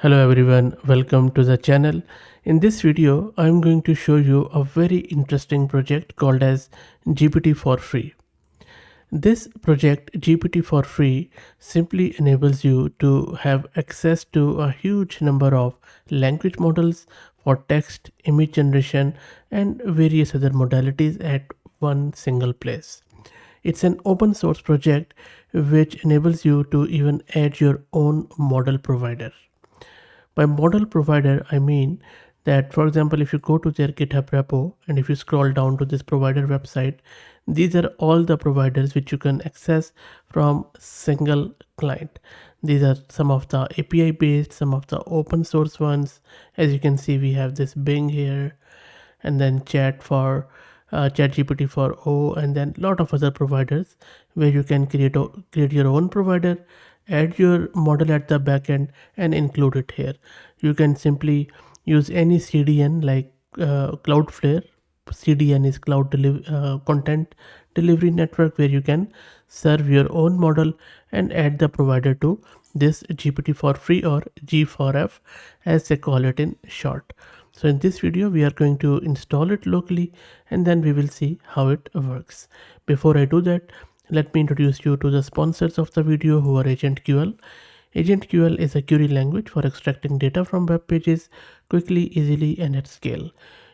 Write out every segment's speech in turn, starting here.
Hello everyone, welcome to the channel. In this video, I'm going to show you a very interesting project called as GPT4Free. This project GPT4Free simply enables you to have access to a huge number of language models for text, image generation and various other modalities at one single place. It's an open source project which enables you to even add your own model provider. By model provider, I mean that, for example, if you go to their GitHub repo and if you scroll down to this provider website, these are all the providers which you can access from single client. These are some of the API based, some of the open source ones. As you can see, we have this Bing here, and then chat GPT for O, and then lot of other providers where you can create your own provider, add your model at the backend and include it here. You can simply use any CDN like Cloudflare. CDN is content delivery network, where you can serve your own model and add the provider to this GPT4Free or G4F as they call it in short. So in this video we are going to install it locally and then we will see how it works. Before I do that, let me introduce you to the sponsors of the video, who are AgentQL. AgentQL is a query language for extracting data from web pages quickly, easily and at scale.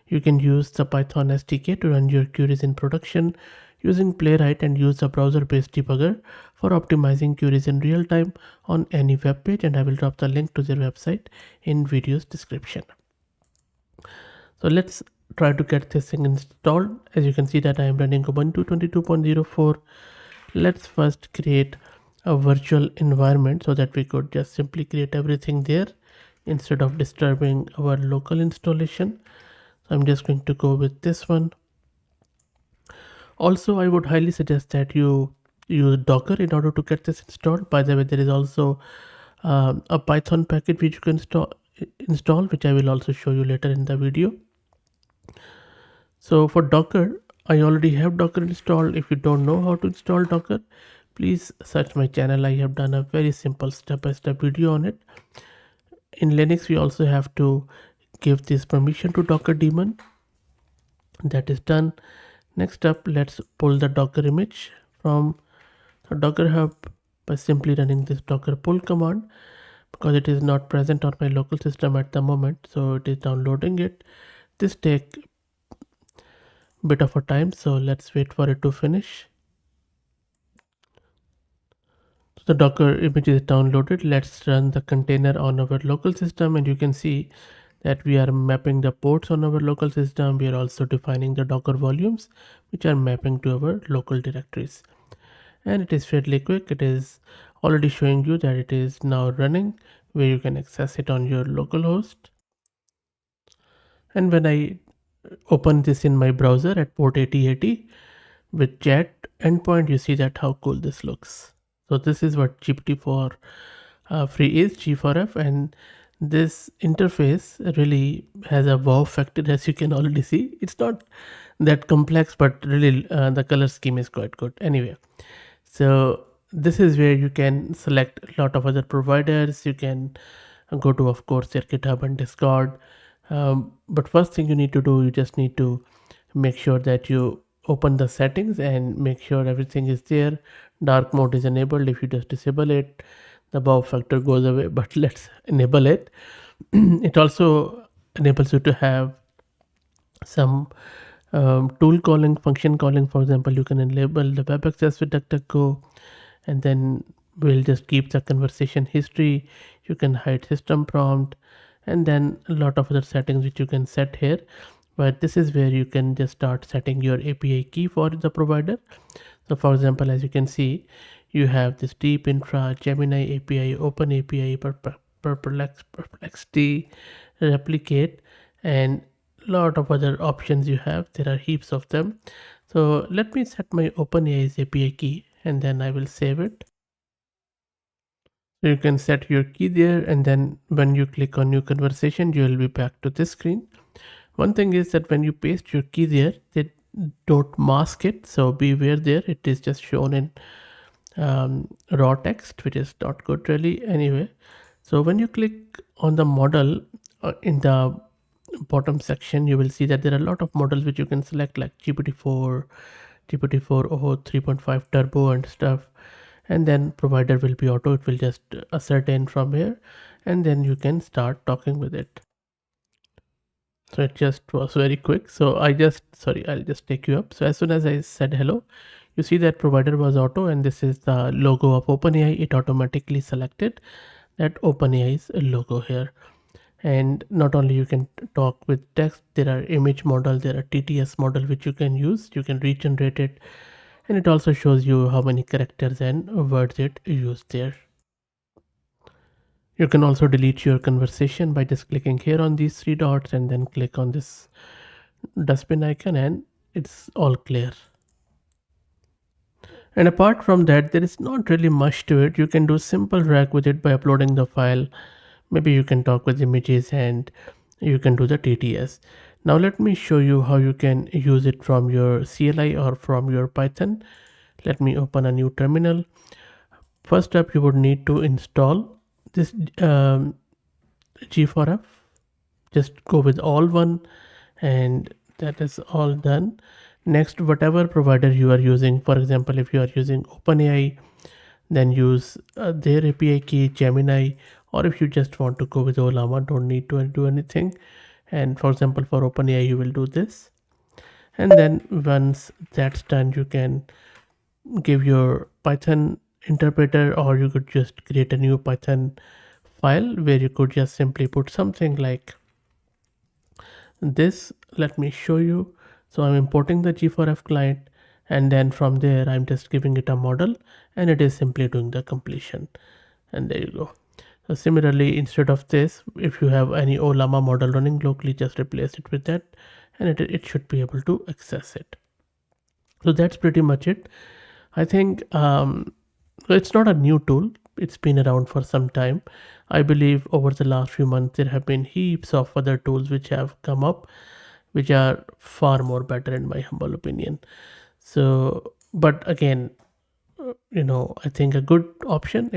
You can use the Python SDK to run your queries in production using Playwright and use a browser-based debugger for optimizing queries in real time on any web page, and I will drop the link to their website in video's description. So let's try to get this thing installed. As you can see that I am running Ubuntu 22.04. Let's first create a virtual environment so that we could just simply create everything there instead of disturbing our local installation. So I'm just going to go with this one. Also, I would highly suggest that you use Docker in order to get this installed. By the way, there is also a Python package which you can install, which I will also show you later in the video. So for Docker, I already have Docker installed. If you don't know how to install Docker, please search my channel. I have done a very simple step-by-step video on it. In Linux, we also have to give this permission to Docker daemon. That is done. Next up, let's pull the Docker image from the Docker hub by simply running this docker pull command, because it is not present on my local system at the moment, so it is downloading it. This takes bit of a time, so let's wait for it to finish. So the Docker image is downloaded. Let's run the container on our local system, and you can see that we are mapping the ports on our local system. We are also defining the Docker volumes which are mapping to our local directories, and it is fairly quick. It is already showing you that it is now running, where you can access it on your local host. And when I open this in my browser at port 8080 with chat endpoint, you see that how cool this looks. So this is what GPT4 free is, G4F, and this interface really has a wow factor, as you can already see. It's not that complex, but really the color scheme is quite good. Anyway, so this is where you can select a lot of other providers. You can go to, of course, their GitHub and Discord. But first thing you need to do, you just need to make sure that you open the settings and make sure everything is there. Dark mode is enabled. If you just disable it, the wow factor goes away, but let's enable it. It also enables you to have some tool calling, function calling. For example, you can enable the web access with DuckDuckGo, and then we'll just keep the conversation history. You can hide system prompt, and then a lot of other settings which you can set here. But this is where you can just start setting your API key for the provider. So for example, as you can see, you have this deep infra, Gemini API, Open API, Perplexity, Replicate, and lot of other options you have. There are heaps of them. So let me set my OpenAI's API key, and then I will save it. So you can set your key there, and then when you click on new conversation, you will be back to this screen. One thing is that when you paste your key there, they don't mask it, so beware there. It is just shown in raw text, which is not good really. Anyway, So when you click on the model in the bottom section, you will see that there are a lot of models which you can select, like GPT-4, GPT-4o 3.5 turbo and stuff. And then provider will be auto, it will just ascertain from here, and then you can start talking with it. So it just was very quick. So I'll just take you up. So as soon as I said hello, you see that provider was auto, and this is the logo of OpenAI. It automatically selected that OpenAI's logo here. And not only you can talk with text, there are image model, there are TTS model which you can use. You can regenerate it, and it also shows you how many characters and words it used there. You can also delete your conversation by just clicking here on these three dots and then click on this dustbin icon, and it's all clear. And apart from that, there is not really much to it. You can do simple drag with it by uploading the file. Maybe you can talk with images and you can do the TTS. Now let me show you how you can use it from your CLI or from your Python. Let me open a new terminal. First up, you would need to install this G4F. Just go with all one, and that is all done. Next, whatever provider you are using, for example, if you are using OpenAI, then use their API key, Gemini, or if you just want to go with Olama, don't need to do anything. And for example, for OpenAI, you will do this. And then once that's done, you can give your Python interpreter, or you could just create a new Python file where you could just simply put something like this. Let me show you. So I'm importing the G4F client, and then from there I'm just giving it a model, and it is simply doing the completion, and there you go. So similarly, instead of this, if you have any Olama model running locally, just replace it with that, and it should be able to access it. So that's pretty much it. I think it's not a new tool. It's been around for some time. I believe over the last few months there have been heaps of other tools which have come up, which are far more better in my humble opinion. So, but again, I think a good option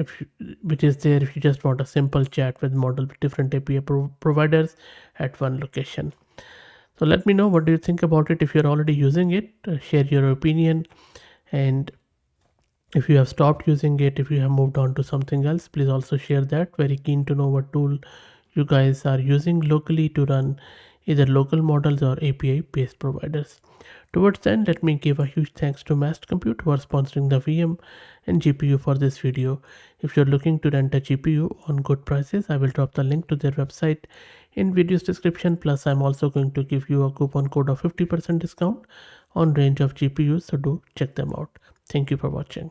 which is there if you just want a simple chat with model with different API providers at one location. So let me know, what do you think about it? If you're already using it, share your opinion. And if you have stopped using it, if you have moved on to something else, please also share that. Very keen to know what tool you guys are using locally to run either local models or API based providers. Towards the end, let me give a huge thanks to Mast Compute who are sponsoring the VM and GPU for this video. If you're looking to rent a GPU on good prices, I will drop the link to their website in video's description. Plus, I'm also going to give you a coupon code of 50% discount on range of GPUs, so do check them out. Thank you for watching.